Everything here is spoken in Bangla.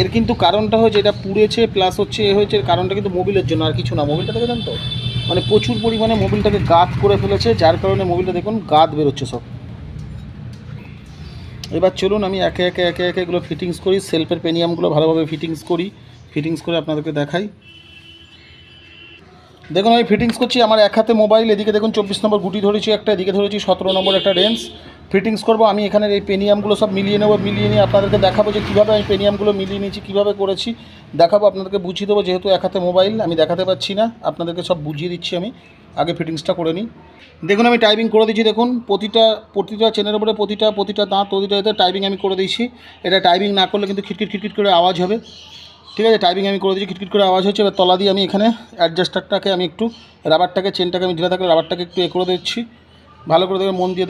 এর কিন্তু কারণটা হচ্ছে এটা পুড়েছে প্লাস হচ্ছে এ হয়েছে, এর কারণটা কিন্তু মোবিলের জন্য, আর কিছু না। মোবিলটা দেখেছেন তো, মানে প্রচুর পরিমাণে মোবিলটাকে গাদ করে ফেলেছে, যার কারণে মোবিলটা দেখুন গাদ বেরোচ্ছে সব। এবার চলুন আমি একে একে এগুলো ফিটিংস করি, সেলফের পেনিয়ামগুলো ভালোভাবে ফিটিংস করি, ফিটিংস করে আপনাদেরকে দেখাই। দেখুন আমি ফিটিংস করছি, আমার এক হাতে মোবাইল, এদিকে দেখুন 24 নম্বর গুটি ধরেছি একটা, এদিকে ধরেছি 17 নম্বর একটা রেঞ্জ। ফিটিংস করব আমি এখানের এই পেনিয়ামগুলো সব মিলিয়ে নেব, মিলিয়ে নিয়ে আপনাদেরকে দেখাবো যে কীভাবে আমি পেনিয়ামগুলো মিলিয়ে নিয়েছি, কীভাবে করেছি দেখাবো, আপনাদেরকে বুঝিয়ে দেবো। যেহেতু এক হাতে মোবাইল আমি দেখাতে পারছি না, আপনাদেরকে সব বুঝিয়ে দিচ্ছি। আমি আগে ফিটিংসটা করে নিই। দেখুন আমি টাইপিং করে দিচ্ছি, দেখুন প্রতিটা চেনের উপরে প্রতিটা দাঁত প্রতিটা এতে টাইপিং আমি করে দিয়েছি। এটা টাইপিং না করলে কিন্তু খিটখিট করে আওয়াজ হবে, ঠিক আছে। টাইপিং আমি করে দিচ্ছি, খিটখিট করে আওয়াজ হচ্ছে। এবার তলা দিয়ে আমি এখানে অ্যাডজাস্টারটাকে আমি একটু রাবারটাকে চেনটাকে আমি ঢিলা থাকলে রাবারটাকে একটু করে দিচ্ছি, ভালো করে দেখে মন দিয়ে